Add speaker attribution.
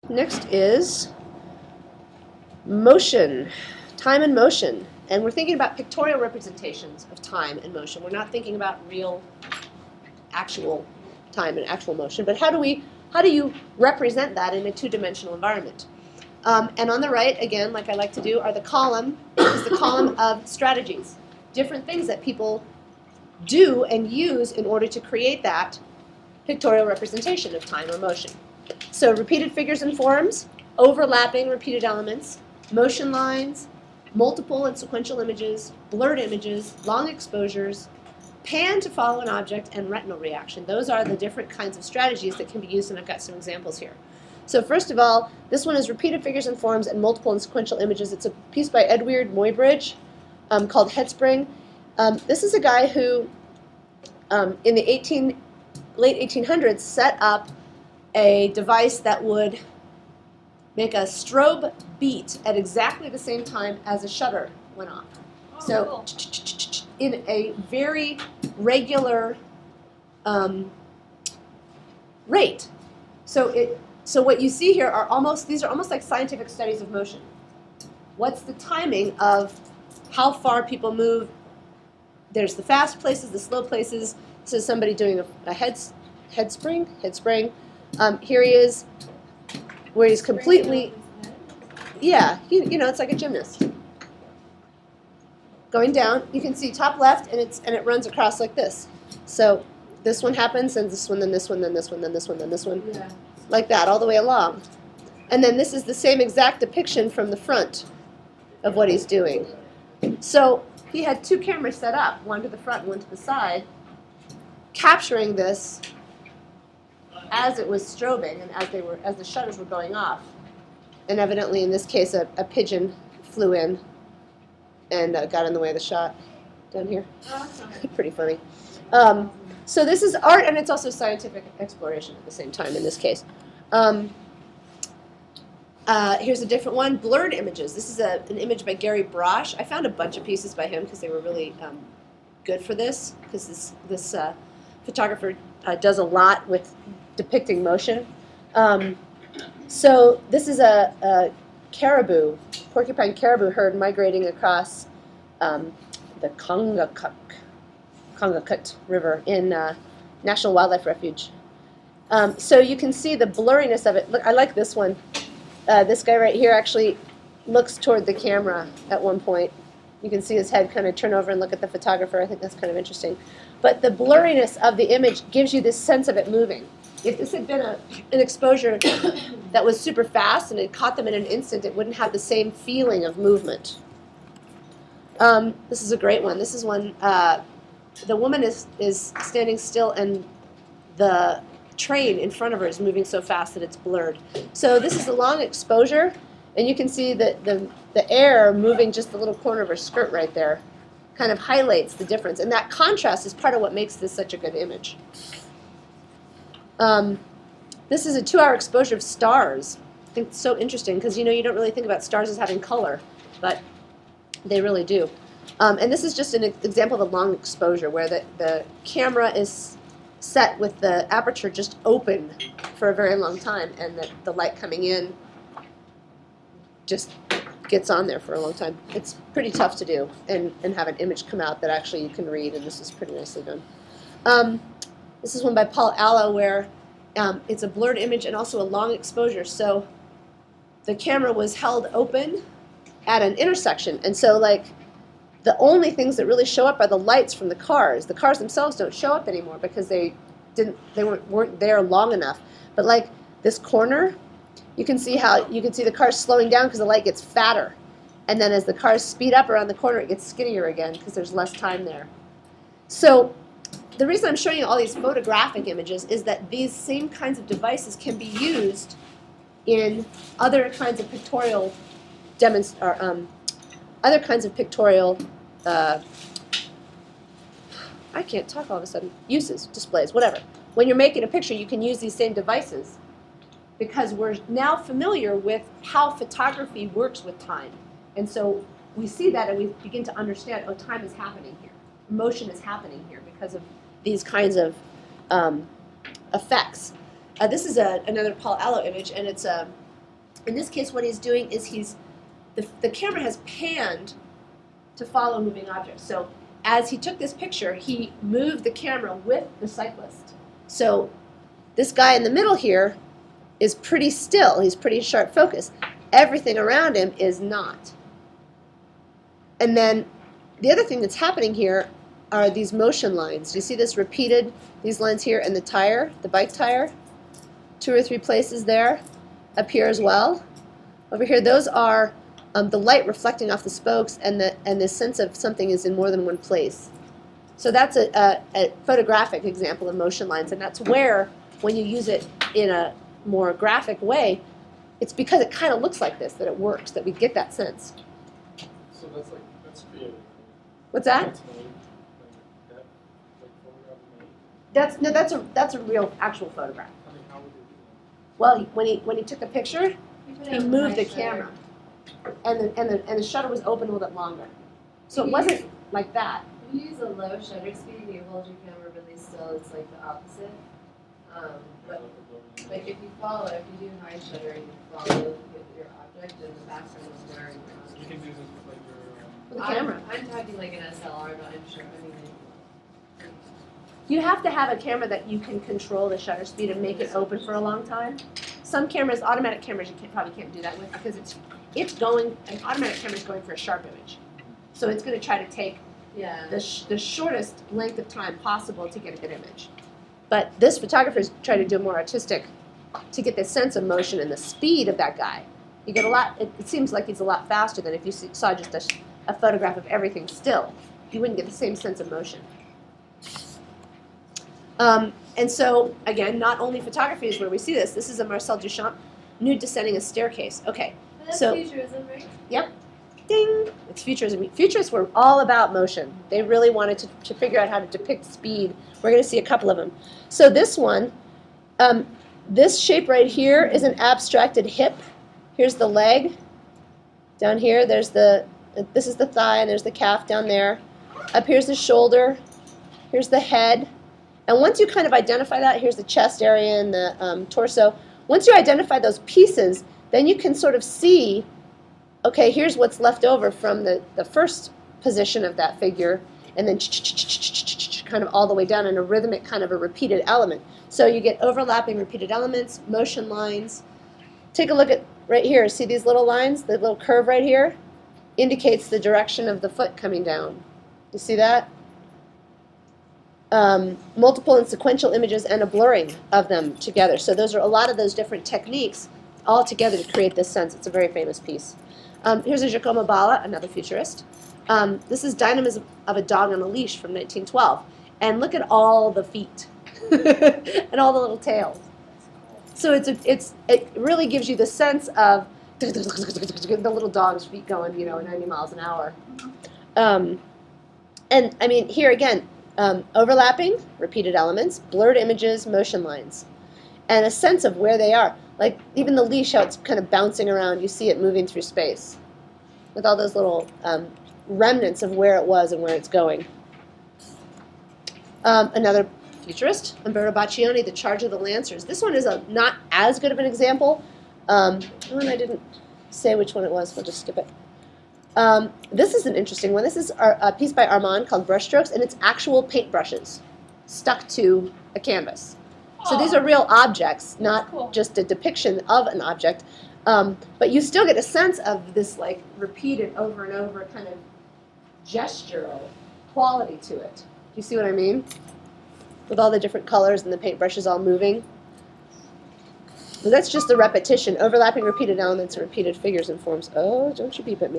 Speaker 1: Next is motion, time and motion. And we're thinking about pictorial representations of time and motion. We're not thinking about real, actual time and actual motion. But how do you represent that in a two-dimensional environment? And on the right, again, like I like to do, are the column. This is the column of strategies, different things that people do and use in order to create that pictorial representation of time or motion. So repeated figures and forms, overlapping repeated elements, motion lines, multiple and sequential images, blurred images, long exposures, pan to follow an object, and retinal reaction. Those are the different kinds of strategies that can be used, and I've got some examples here. So first of all, this one is repeated figures and forms and multiple and sequential images. It's a piece by Edward Muybridge called Headspring. This is a guy who, in the late 1800s, set up a device that would make a strobe beat at exactly the same time as a shutter went off. So in a very regular rate. So what you see here are these are almost like scientific studies of motion. What's the timing of how far people move? There's the fast places, the slow places. This is somebody doing a head spring. Here he is, where he's completely, yeah, you know, it's like a gymnast. Going down, you can see top left, and it runs across like this. So this one happens, and this one, then this one, then this one, then this one, then this one, yeah, like that, all the way along. And then this is the same exact depiction from the front of what he's doing. So he had two cameras set up, one to the front and one to the side, capturing this as it was strobing and as the shutters were going off. And evidently, in this case, a pigeon flew in and got in the way of the shot down here. Awesome. Pretty funny. So this is art, and it's also scientific exploration at the same time in this case. Here's a different one, blurred images. This is an image by Gary Brosh. I found a bunch of pieces by him because they were really good for this, because this photographer does a lot with depicting motion. So this is a caribou, porcupine caribou herd migrating across the Congacut River in National Wildlife Refuge. So you can see the blurriness of it. Look, I like this one. This guy right here actually looks toward the camera at one point. You can see his head kind of turn over and look at the photographer. I think that's kind of interesting. But the blurriness of the image gives you this sense of it moving. If this had been an exposure that was super fast and it caught them in an instant, it wouldn't have the same feeling of movement. This is a great one. This is one, the woman is standing still, and the train in front of her is moving so fast that it's blurred. So this is a long exposure, and you can see that the air moving just the little corner of her skirt right there kind of highlights the difference. And that contrast is part of what makes this such a good image. This is a 2-hour exposure of stars. I think it's so interesting because, you know, you don't really think about stars as having color, but they really do. And this is just an example of a long exposure where the camera is set with the aperture just open for a very long time, and the light coming in just gets on there for a long time. It's pretty tough to do and have an image come out that actually you can read, and this is pretty nicely done. This is one by Paul Allo where it's a blurred image and also a long exposure. So the camera was held open at an intersection, and so like the only things that really show up are the lights from the cars. The cars themselves don't show up anymore because they weren't there long enough. But like this corner, you can see the cars slowing down because the light gets fatter, and then as the cars speed up around the corner, it gets skinnier again because there's less time there. So the reason I'm showing you all these photographic images is that these same kinds of devices can be used in other kinds of pictorial other kinds of pictorial I can't talk all of a sudden. Uses, displays, whatever. When you're making a picture, you can use these same devices because we're now familiar with how photography works with time. And so we see that and we begin to understand, oh, time is happening here. Motion is happening here because of these kinds of effects. This is another Paul Allo image, and it's In this case, what he's doing is the camera has panned to follow moving objects. So as he took this picture, he moved the camera with the cyclist. So this guy in the middle here is pretty still. He's pretty sharp focus. Everything around him is not. And then the other thing that's happening here are these motion lines. Do you see this repeated, these lines here, and the tire, the bike tire? 2 or 3 places there. Up here as well. Over here, those are the light reflecting off the spokes, and the sense of something is in more than one place. So that's a photographic example of motion lines, and that's where, when you use it in a more graphic way, it's because it kind of looks like this that it works, that we get that sense.
Speaker 2: So that's creative.
Speaker 1: What's that?
Speaker 2: That's made. Photograph made.
Speaker 1: That's a real actual photograph.
Speaker 2: I mean, how would they do
Speaker 1: Well, when he took the picture, he moved the camera, and the shutter was open a little bit longer, so it wasn't like that.
Speaker 3: If you use a low shutter speed and you hold your camera really still, it's like the opposite. But like if you follow, if you do high shutter and you follow your object and the background is blurring
Speaker 2: that? You can do this with like your.
Speaker 1: With the camera.
Speaker 3: I'm talking like an SLR, but I'm sure. I mean,
Speaker 1: You have to have a camera that you can control the shutter speed and make it open for a long time. Some cameras, automatic cameras, you probably can't do that with because an automatic camera is going for a sharp image. So it's going to try to take
Speaker 3: yeah.
Speaker 1: the shortest length of time possible to get a good image. But this photographer's trying to do more artistic to get the sense of motion and the speed of that guy. You get a lot, it seems like he's a lot faster than if you saw just a photograph of everything still. You wouldn't get the same sense of motion. And so, again, not only photography is where we see this. This is a Marcel Duchamp nude descending a staircase. Okay,
Speaker 3: But that's
Speaker 1: so
Speaker 3: futurism, right?
Speaker 1: yep, ding. It's futurism. Futurists were all about motion. They really wanted to figure out how to depict speed. We're going to see a couple of them. So this one, this shape right here is an abstracted hip. Here's the leg. Down here, this is the thigh, and there's the calf down there. Up here's the shoulder. Here's the head. And once you kind of identify that, here's the chest area and the torso. Once you identify those pieces, then you can sort of see, okay, here's what's left over from the first position of that figure, and then kind of all the way down in a rhythmic kind of a repeated element. So you get overlapping repeated elements, motion lines. Take a look at right here. See these little lines? The little curve right here indicates the direction of the foot coming down. You see that? Multiple and sequential images and a blurring of them together. So those are a lot of those different techniques all together to create this sense. It's a very famous piece. Here's a Giacomo Balla, another futurist. This is Dynamism of a Dog on a Leash from 1912. And look at all the feet and all the little tails. So it really gives you the sense of the little dog's feet going, at 90 miles an hour. And I mean, here again, overlapping, repeated elements, blurred images, motion lines, and a sense of where they are. Like even the leash, how it's kind of bouncing around, you see it moving through space with all those little remnants of where it was and where it's going. Another futurist, Umberto Boccioni, The Charge of the Lancers. This one is not as good of an example. I didn't say which one it was, we'll just skip it. This is an interesting one. This is a piece by Armand called Brushstrokes, and it's actual paintbrushes stuck to a canvas. So these are real objects, not just a depiction of an object. But you still get a sense of this like repeated over and over kind of gestural quality to it. Do you see what I mean? With all the different colors and the paintbrushes all moving. So that's just the repetition, overlapping repeated elements and repeated figures and forms. Oh, don't you beep at me.